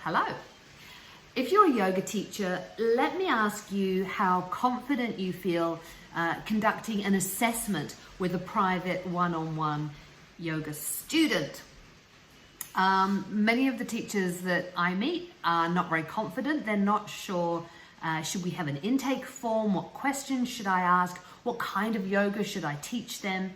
Hello. If you're a yoga teacher, let me ask you how confident you feel conducting an assessment with a private one-on-one yoga student. Many of the teachers that I meet are not very confident. They're not sure, should we have an intake form? What questions should I ask? What kind of yoga should I teach them?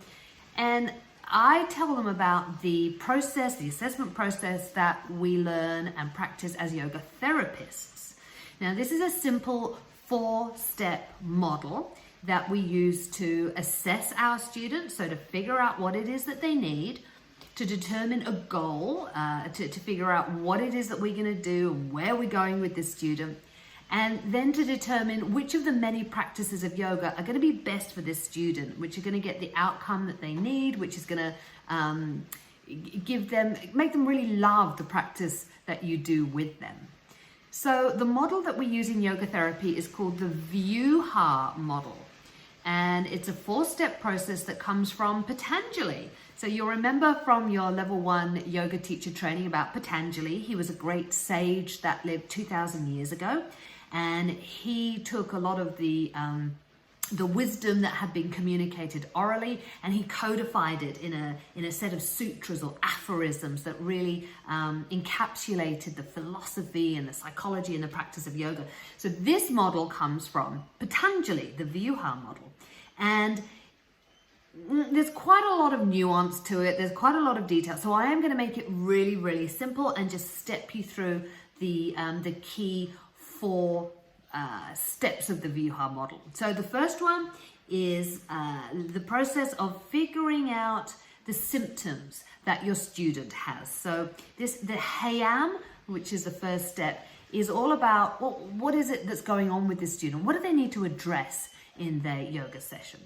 And I tell them about the process, the assessment process that we learn and practice as yoga therapists. Now, this is a simple 4-step model that we use to assess our students, so to figure out what it is that they need, to determine a goal, to figure out what it is that we're going to do and where we're going with this student, and then to determine which of the many practices of yoga are going to be best for this student, which are going to get the outcome that they need, which is going to make them really love the practice that you do with them. So the model that we use in yoga therapy is called the Vyuha model. And it's a 4-step process that comes from Patanjali. So you'll remember from your level 1 yoga teacher training about Patanjali. He was a great sage that lived 2,000 years ago. And he took a lot of the wisdom that had been communicated orally, and he codified it in a set of sutras or aphorisms that really encapsulated the philosophy and the psychology and the practice of yoga. So this model comes from Patanjali, the Vyuha model. And there's quite a lot of nuance to it. There's quite a lot of detail. So I am going to make it really, really simple and just step you through the key 4 steps of the Vyuha model. So the first one is the process of figuring out the symptoms that your student has. So the Hayam, which is the first step, is all about what is it that's going on with this student? What do they need to address in their yoga session?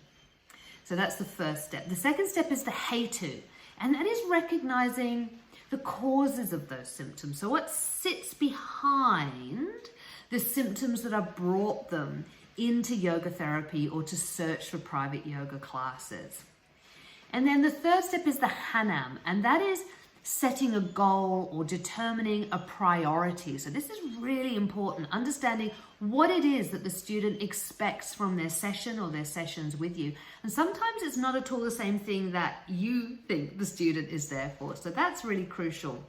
So that's the first step. The second step is the Hetu, and that is recognizing the causes of those symptoms. So what sits behind the symptoms that have brought them into yoga therapy or to search for private yoga classes. And then the third step is the Hanam, and that is setting a goal or determining a priority. So this is really important, understanding what it is that the student expects from their session or their sessions with you. And sometimes it's not at all the same thing that you think the student is there for. So that's really crucial.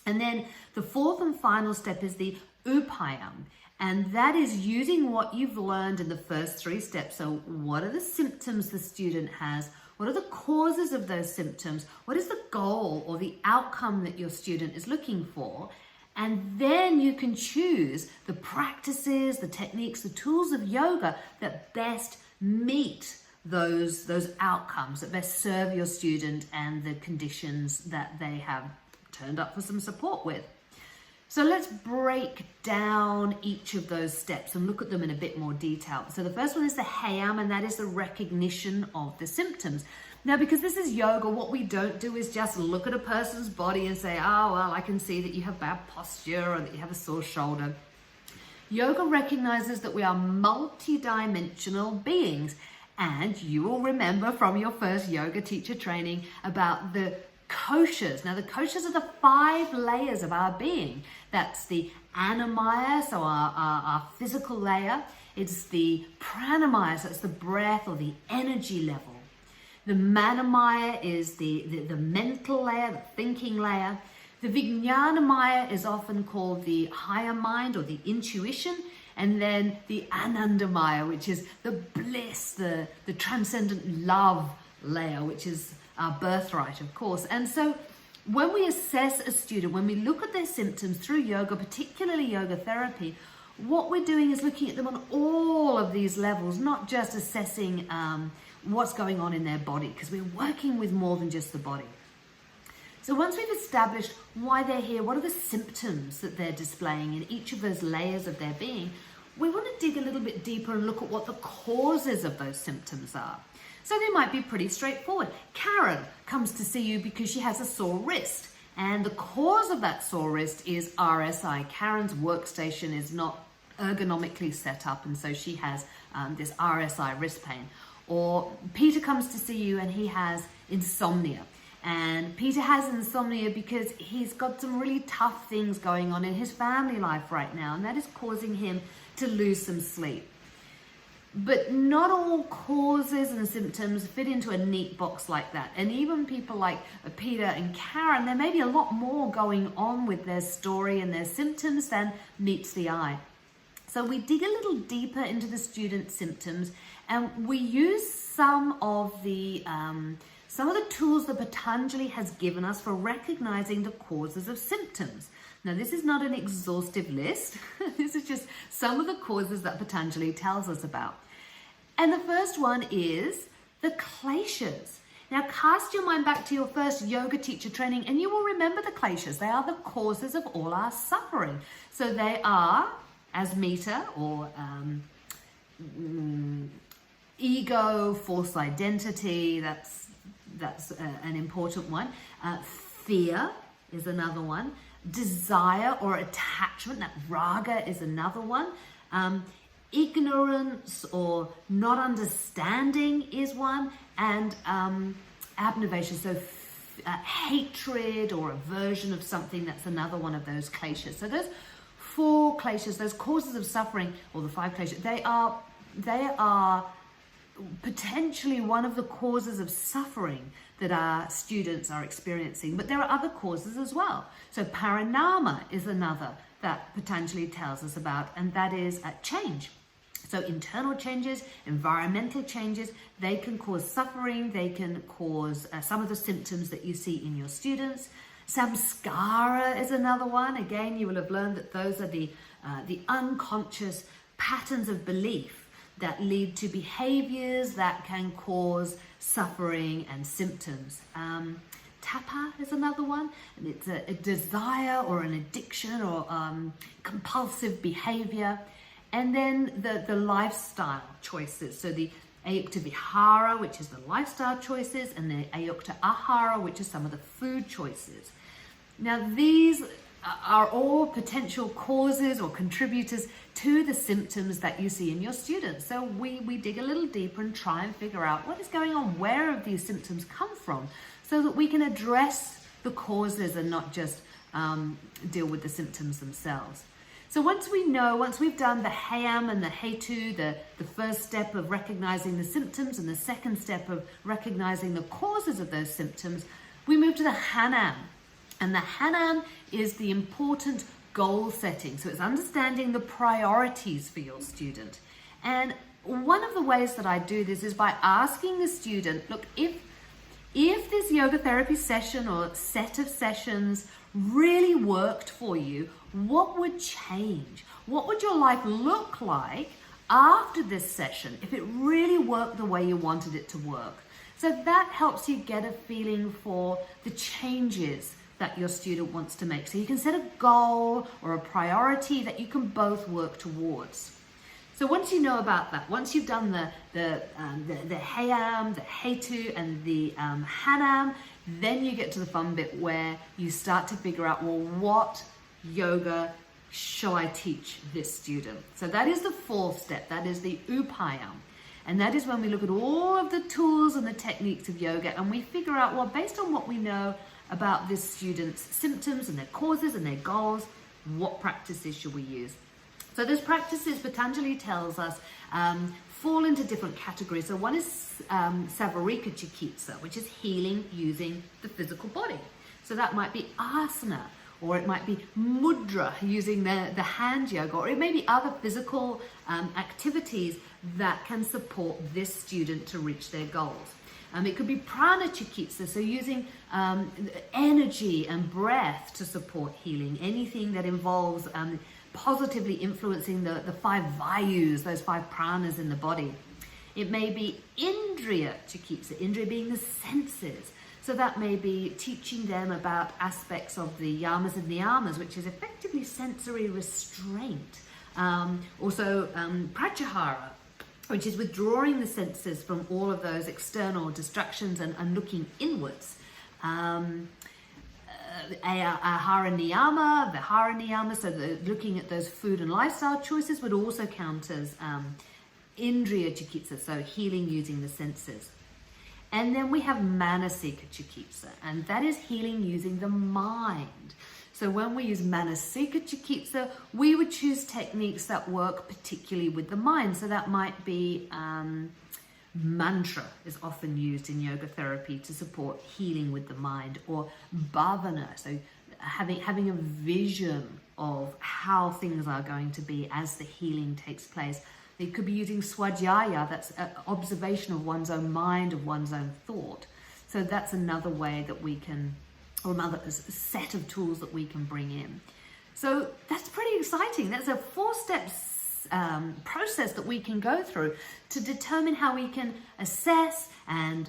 And then the fourth and final step is the Upayam. And that is using what you've learned in the first 3 steps. So what are the symptoms the student has? What are the causes of those symptoms? What is the goal or the outcome that your student is looking for? And then you can choose the practices, the techniques, the tools of yoga that best meet those outcomes, that best serve your student and the conditions that they have turned up for some support with. So let's break down each of those steps and look at them in a bit more detail. So the first one is the Hayam, and that is the recognition of the symptoms. Now, because this is yoga, what we don't do is just look at a person's body and say, oh, well, I can see that you have bad posture or that you have a sore shoulder. Yoga recognizes that we are multidimensional beings. And you will remember from your first yoga teacher training about the koshas. Now, the koshas are the 5 layers of our being. That's the annamaya, so our physical layer. It's the pranamaya, so it's the breath or the energy level. The manamaya is the mental layer, the thinking layer. The vijnanamaya is often called the higher mind or the intuition. And then the anandamaya, which is the bliss, the transcendent love layer, which is our birthright, of course. And so when we assess a student, when we look at their symptoms through yoga, particularly yoga therapy, what we're doing is looking at them on all of these levels, not just assessing what's going on in their body, because we're working with more than just the body. So once we've established why they're here, what are the symptoms that they're displaying in each of those layers of their being, we want to dig a little bit deeper and look at what the causes of those symptoms are. So they might be pretty straightforward. Karen comes to see you because she has a sore wrist, and the cause of that sore wrist is RSI. Karen's workstation is not ergonomically set up, and so she has this RSI wrist pain. Or Peter comes to see you and he has insomnia. And Peter has insomnia because he's got some really tough things going on in his family life right now, and that is causing him to lose some sleep. But not all causes and symptoms fit into a neat box like that. And even people like Peter and Karen, there may be a lot more going on with their story and their symptoms than meets the eye. So we dig a little deeper into the student's symptoms, and we use some of the tools that Patanjali has given us for recognizing the causes of symptoms. Now, this is not an exhaustive list. This is just some of the causes that Patanjali tells us about. And the first one is the kleshas. Now, cast your mind back to your first yoga teacher training and you will remember the kleshas. They are the causes of all our suffering. So they are asmita, or ego, false identity. That's an important one. Fear is another one. Desire or attachment, that raga, is another one. Ignorance or not understanding is one. And abnegation, so hatred or aversion of something, that's another one of those kleshas. So those 4 kleshas, those causes of suffering, or the 5 kleshas, they are potentially one of the causes of suffering that our students are experiencing. But there are other causes as well. So parinama is another that Patanjali tells us about, and that is change. So internal changes, environmental changes, they can cause suffering. They can cause some of the symptoms that you see in your students. Samskara is another one. Again, you will have learned that those are the unconscious patterns of belief that lead to behaviors that can cause suffering and symptoms. Tapa is another one, and it's a desire or an addiction or compulsive behavior. And then the lifestyle choices. So the ayukta vihara, which is the lifestyle choices, and the ayukta ahara, which is some of the food choices. Now, these are all potential causes or contributors to the symptoms that you see in your students. So we dig a little deeper and try and figure out what is going on, where have these symptoms come from, so that we can address the causes and not just deal with the symptoms themselves. So once we've done the Hayam and the Hetu, the first step of recognizing the symptoms and the second step of recognizing the causes of those symptoms, we move to the Hanam. And the Hanam is the important goal setting. So it's understanding the priorities for your student. And one of the ways that I do this is by asking the student, look, if this yoga therapy session or set of sessions really worked for you, what would change? What would your life look like after this session if it really worked the way you wanted it to work? So that helps you get a feeling for the changes that your student wants to make. So you can set a goal or a priority that you can both work towards. So once you know about that, once you've done the Hayam, the Hetu, and the Hanam, then you get to the fun bit where you start to figure out, well, what yoga shall I teach this student? So that is the 4th step. That is the Upayam. And that is when we look at all of the tools and the techniques of yoga, and we figure out, well, based on what we know about this student's symptoms and their causes and their goals, what practices should we use? So those practices, Patanjali tells us, fall into different categories. So one is Savarika Chikitsa, which is healing using the physical body. So that might be asana, or it might be mudra, using the hand yoga, or it may be other physical activities that can support this student to reach their goals. It could be prana chikitsa, so using energy and breath to support healing, anything that involves positively influencing the 5 vayus, those 5 pranas in the body. It may be indriya chikitsa, indriya being the senses. So that may be teaching them about aspects of the yamas and niyamas, which is effectively sensory restraint. Also pratyahara, which is withdrawing the senses from all of those external distractions and looking inwards. Ahara niyama, vihara niyama, so looking at those food and lifestyle choices would also count as indriya chikitsa, so healing using the senses. And then we have Manasika Chikitsa, and that is healing using the mind. So when we use Manasika Chikitsa, we would choose techniques that work particularly with the mind. So that might be mantra is often used in yoga therapy to support healing with the mind, or bhavana, so having a vision of how things are going to be as the healing takes place. It could be using Swadhyaya, that's an observation of one's own mind, of one's own thought. So that's another way that we can, or another set of tools that we can bring in. So that's pretty exciting. That's a 4-step process that we can go through to determine how we can assess and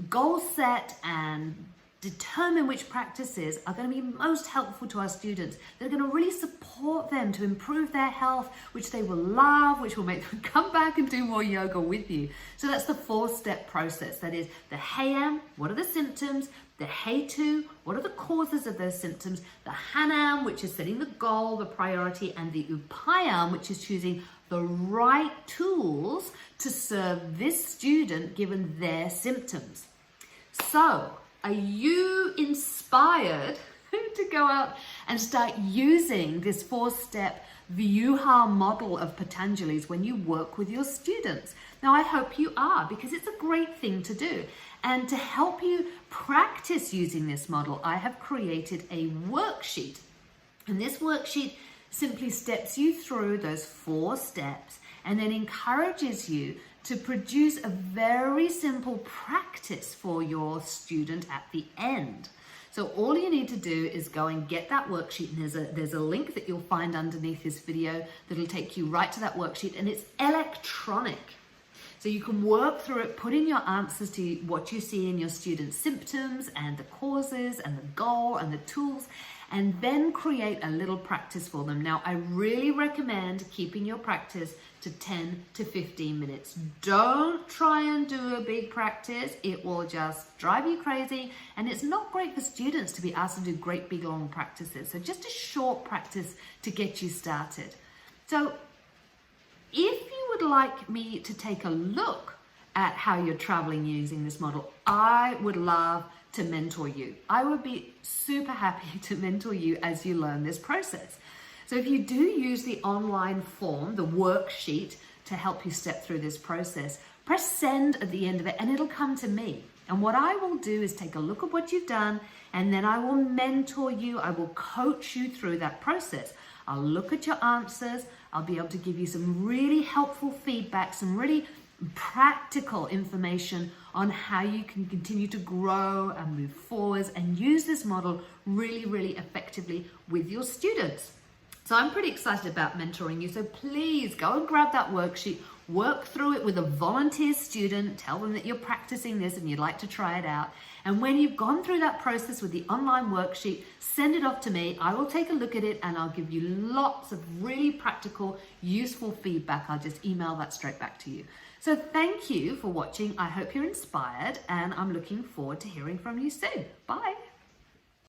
goal set and determine which practices are going to be most helpful to our students. They're going to really support them to improve their health, which they will love, which will make them come back and do more yoga with you. So that's the 4-step process. That is the Hayam, what are the symptoms? The Hetu, what are the causes of those symptoms? The Hanam, which is setting the goal, the priority, and the Upayam, which is choosing the right tools to serve this student given their symptoms. So, are you inspired to go out and start using this 4-step Vyuha model of Patanjali's when you work with your students? Now, I hope you are, because it's a great thing to do. And to help you practice using this model, I have created a worksheet. And this worksheet simply steps you through those 4 steps and then encourages you to produce a very simple practice for your student at the end. So all you need to do is go and get that worksheet, and there's a link that you'll find underneath this video that'll take you right to that worksheet, and it's electronic. So you can work through it, put in your answers to what you see in your students' symptoms and the causes and the goal and the tools, and then create a little practice for them. Now, I really recommend keeping your practice to 10 to 15 minutes. Don't try and do a big practice. It will just drive you crazy, and it's not great for students to be asked to do great big long practices. So just a short practice to get you started. So if you would like me to take a look at how you're traveling using this model, I would love to mentor you. I would be super happy to mentor you as you learn this process. So if you do use the online form, the worksheet, to help you step through this process, press send at the end of it and it'll come to me. And what I will do is take a look at what you've done, and then I will mentor you. I will coach you through that process. I'll look at your answers. I'll be able to give you some really helpful feedback, some really practical information on how you can continue to grow and move forwards and use this model really, really effectively with your students. So I'm pretty excited about mentoring you. So please go and grab that worksheet, work through it with a volunteer student, tell them that you're practicing this and you'd like to try it out. And when you've gone through that process with the online worksheet, send it off to me. I will take a look at it and I'll give you lots of really practical, useful feedback. I'll just email that straight back to you. So thank you for watching. I hope you're inspired, and I'm looking forward to hearing from you soon. Bye.